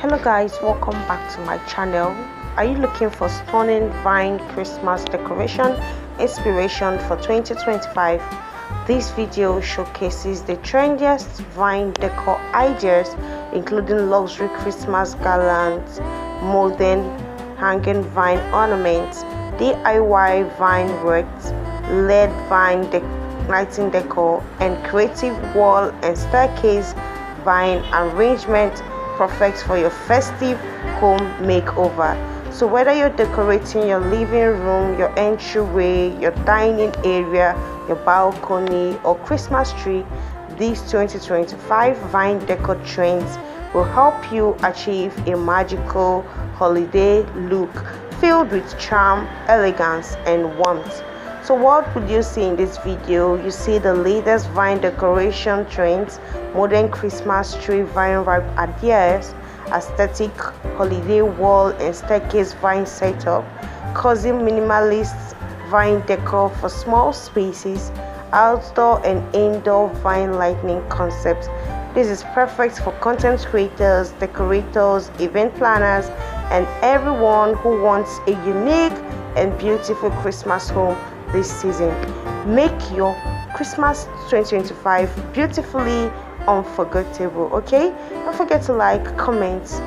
Hello guys, welcome back to my channel. Are you looking for stunning vine Christmas decoration inspiration for 2025? This video showcases the trendiest vine decor ideas, including luxury Christmas garlands, modern hanging vine ornaments, DIY vine wreaths, LED vine lighting decor, and creative wall and staircase vine arrangement, perfect for your festive home makeover. So whether you're decorating your living room, your entryway, your dining area, your balcony, or Christmas tree, these 2025 vine decor trends will help you achieve a magical holiday look filled with charm, elegance, and warmth. So what would you see in this video? You see the latest vine decoration trends, modern Christmas tree vine wrap ideas, aesthetic holiday wall and staircase vine setup, cozy minimalist vine decor for small spaces, outdoor and indoor vine lighting concepts. This is perfect for content creators, decorators, event planners, and everyone who wants a unique and beautiful Christmas home this season. Make your Christmas 2025 beautifully unforgettable. Okay, don't forget to like, comment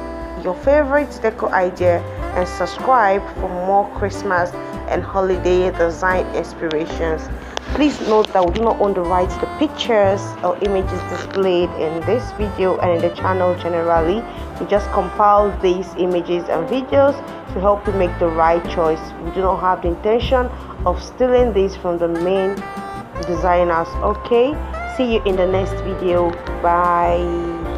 your favorite decor idea, and subscribe for more Christmas and holiday design inspirations. Please note that we do not own the rights to the pictures or images displayed in this video and in the channel generally. We just compile these images and videos to help you make the right choice. We do not have the intention of stealing these from the main designers. Okay, see you in the next video. Bye.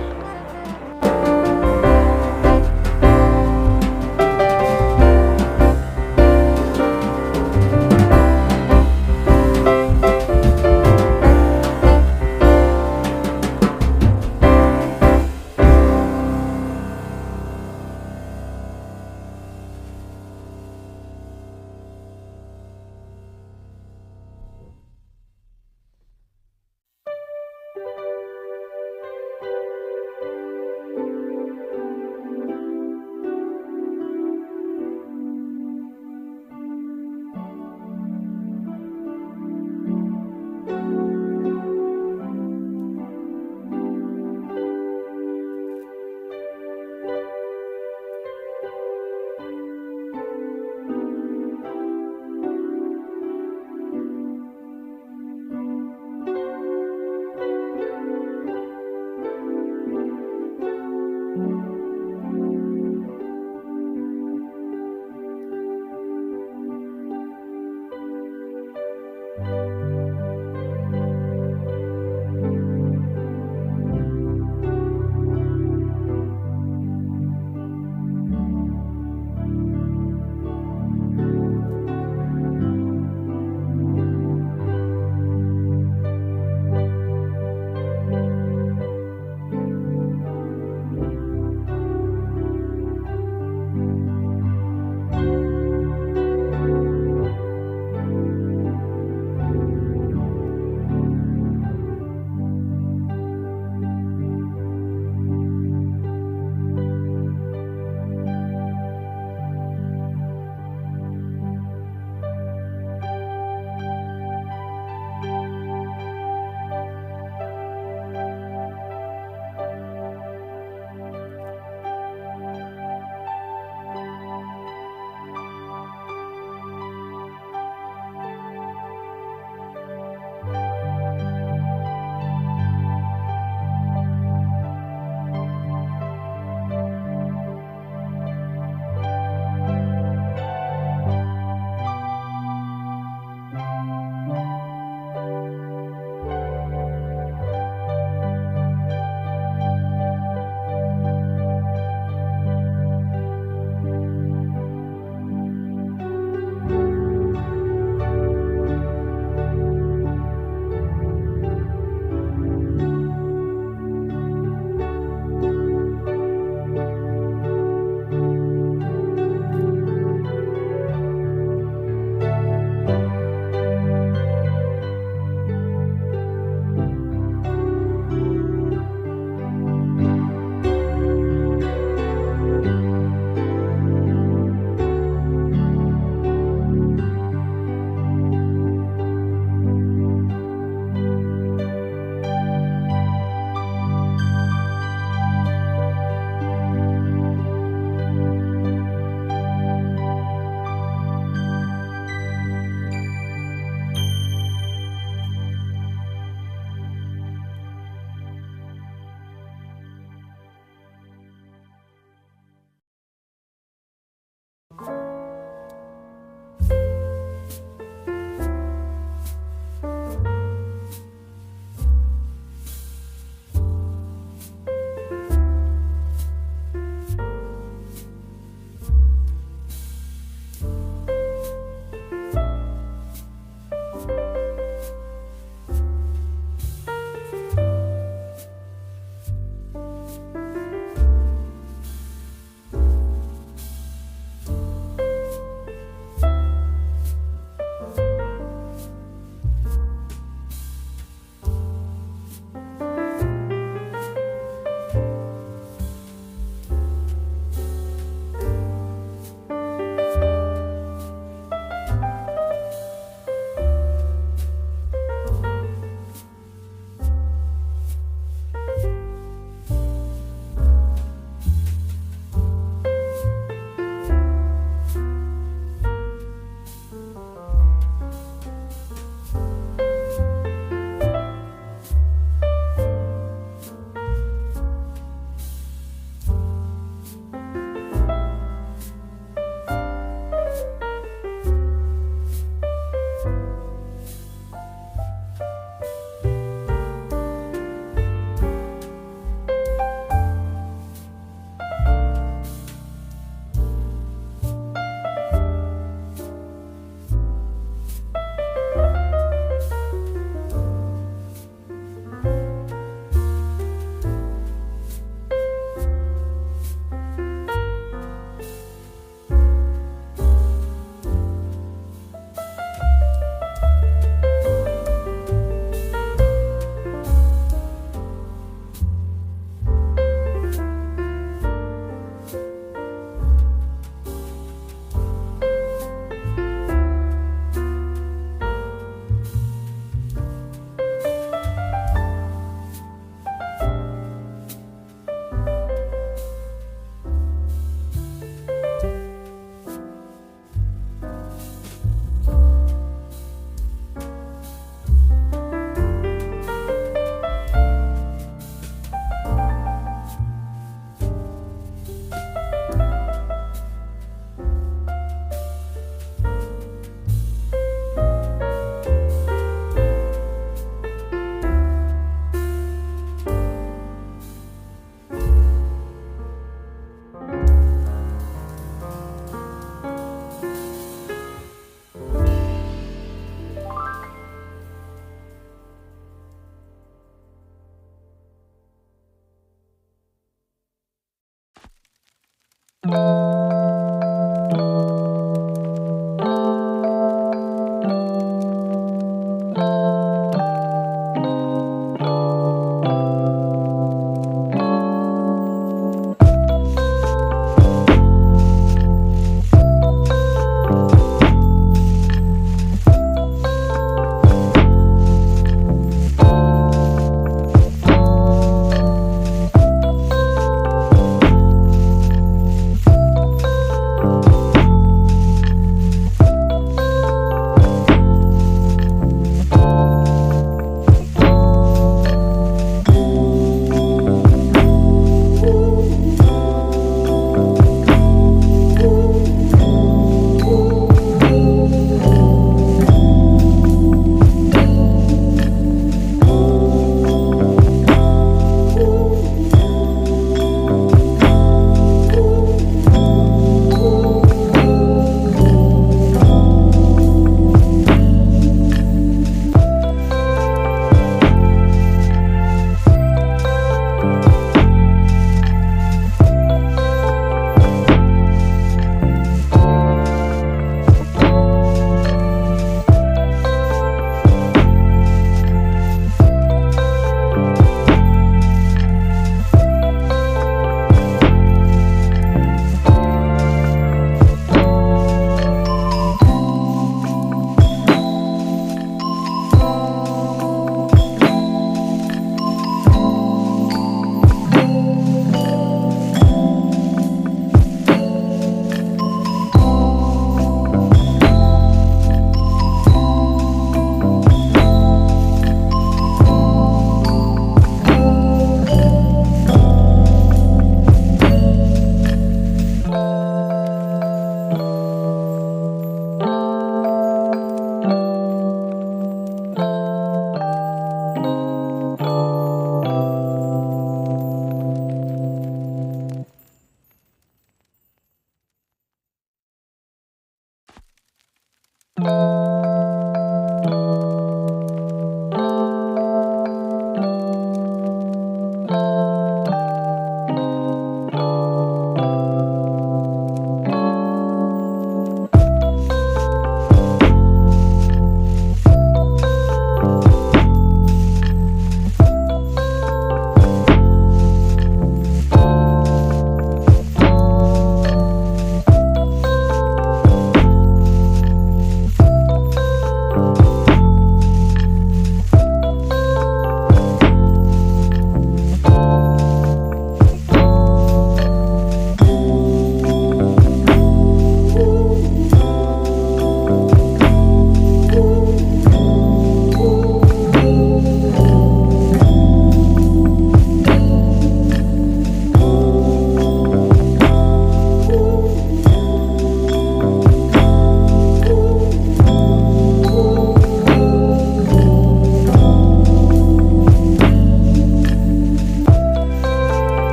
you.